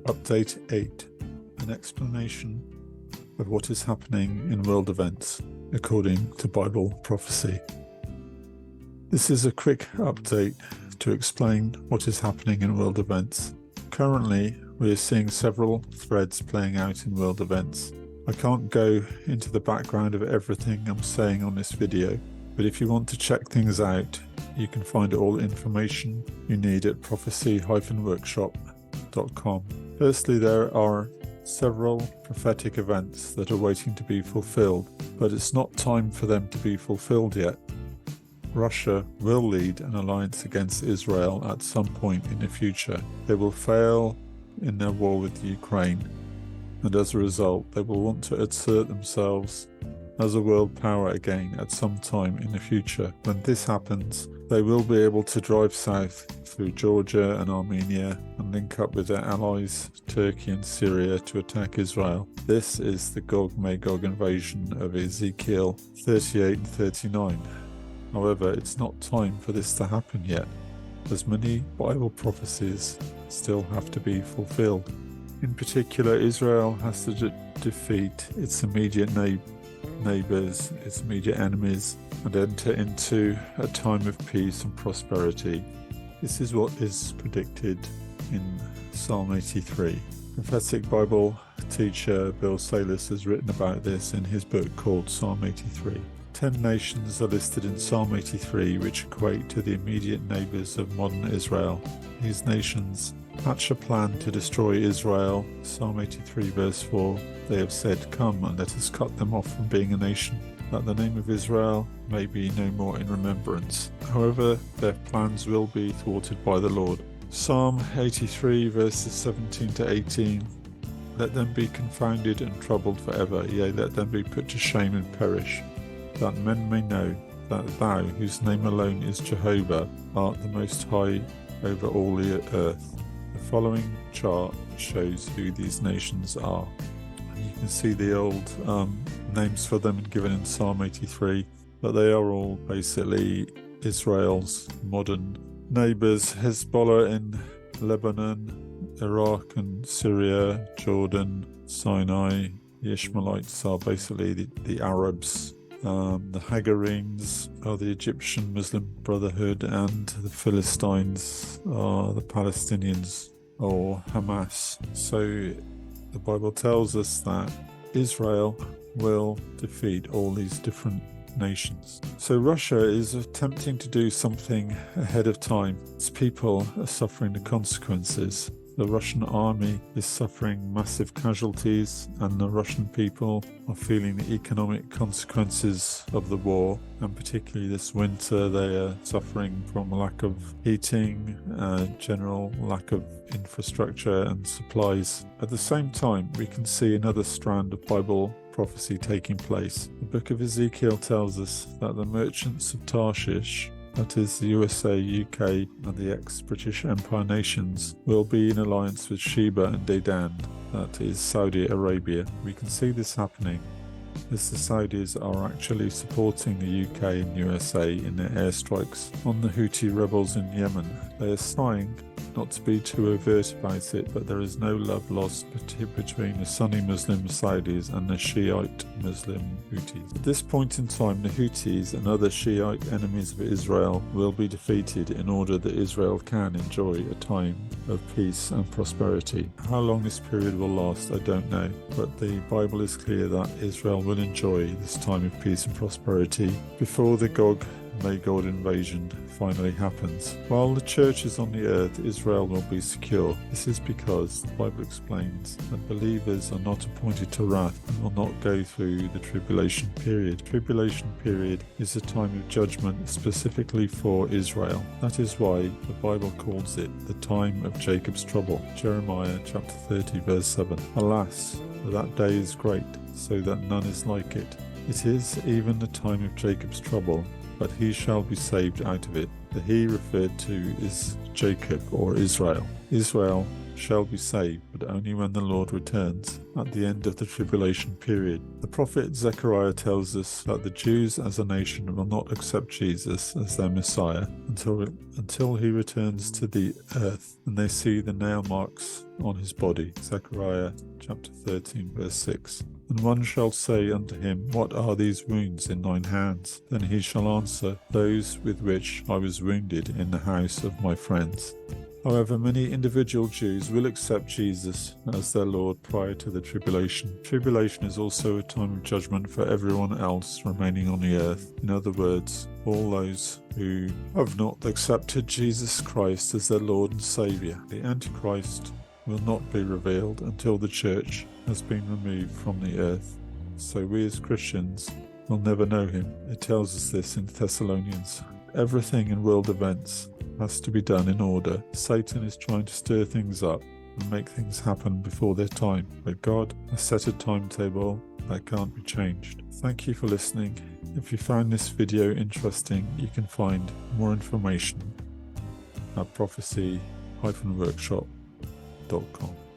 Update 8, an explanation of what is happening in world events according to Bible prophecy. This is a quick update to explain what is happening in world events. Currently, we are seeing several threads playing out in world events. I can't go into the background of everything I'm saying on this video, but if you want to check things out, you can find all information you need at prophecy-workshop.com. Firstly, there are several prophetic events that are waiting to be fulfilled, but it's not time for them to be fulfilled yet. Russia will lead an alliance against Israel at some point in the future. They will fail in their war with Ukraine, and as a result, they will want to assert themselves as a world power again at some time in the future. When this happens, they will be able to drive south through Georgia and Armenia and link up with their allies, Turkey and Syria, to attack Israel. This is the Gog-Magog invasion of Ezekiel 38 and 39. However, it's not time for this to happen yet, as many Bible prophecies still have to be fulfilled. In particular, Israel has to defeat its immediate neighbors, its immediate enemies, and enter into a time of peace and prosperity. This is what is predicted in Psalm 83. Prophetic Bible teacher Bill Salas has written about this in his book called Psalm 83. 10 nations are listed in Psalm 83 which equate to the immediate neighbors of modern Israel. These nations hatch a plan to destroy Israel. Psalm 83 verse 4, they have said, "Come and let us cut them off from being a nation, that the name of Israel may be no more in remembrance." However, their plans will be thwarted by the Lord. Psalm 83 verses 17 to 18, let them be confounded and troubled forever, yea, let them be put to shame and perish, that men may know that thou, whose name alone is Jehovah, art the most high over all the earth. The following chart shows who these nations are. You can see the old names for them given in Psalm 83, but they are all basically Israel's modern neighbors: Hezbollah in Lebanon, Iraq and Syria, Jordan, Sinai. The Ishmaelites are basically the Arabs. The Hagarenes are the Egyptian Muslim Brotherhood, and the Philistines are the Palestinians, or Hamas. So the Bible tells us that Israel will defeat all these different nations. So Russia is attempting to do something ahead of time. Its people are suffering the consequences. The Russian army is suffering massive casualties, and the Russian people are feeling the economic consequences of the war, and particularly this winter they are suffering from a lack of heating, general lack of infrastructure and supplies. At the same time, we can see another strand of Bible prophecy taking place. The book of Ezekiel tells us that the merchants of Tarshish, that is the USA, UK and the ex-British Empire nations, will be in alliance with Sheba and Dedan, that is Saudi Arabia. We can see this happening as the Saudis are actually supporting the UK and USA in their airstrikes on the Houthi rebels in Yemen. They are trying not to be too overt about it, but there is no love lost between the Sunni Muslim Saudis and the Shiite Muslim Houthis. At this point in time, the Houthis and other Shiite enemies of Israel will be defeated in order that Israel can enjoy a time of peace and prosperity. How long this period will last, I don't know, but the Bible is clear that Israel will enjoy this time of peace and prosperity before the Gog-Magog invasion finally happens. While the church is on the earth, Israel will be secure. This is because the Bible explains that believers are not appointed to wrath and will not go through the tribulation period. Tribulation period is a time of judgment specifically for Israel. That is why the Bible calls it the time of Jacob's trouble. Jeremiah chapter 30 verse 7. Alas, that day is great, so that none is like it. It is even the time of Jacob's trouble, but he shall be saved out of it. The he referred to is Jacob or Israel. Israel shall be saved, but only when the Lord returns, at the end of the tribulation period. The prophet Zechariah tells us that the Jews as a nation will not accept Jesus as their Messiah until he returns to the earth and they see the nail marks on his body. Zechariah chapter 13 verse 6. And one shall say unto him, What are these wounds in thine hands? Then he shall answer, Those with which I was wounded in the house of my friends. However, many individual Jews will accept Jesus as their Lord prior to the tribulation. Tribulation is also a time of judgment for everyone else remaining on the earth. In other words, all those who have not accepted Jesus Christ as their Lord and Saviour. The Antichrist will not be revealed until the church has been removed from the earth. So we as Christians will never know him. It tells us this in Thessalonians. Everything in world events has to be done in order. Satan is trying to stir things up and make things happen before their time, but God has set a timetable that can't be changed. Thank you for listening. If you found this video interesting, you can find more information at prophecy-workshop.com.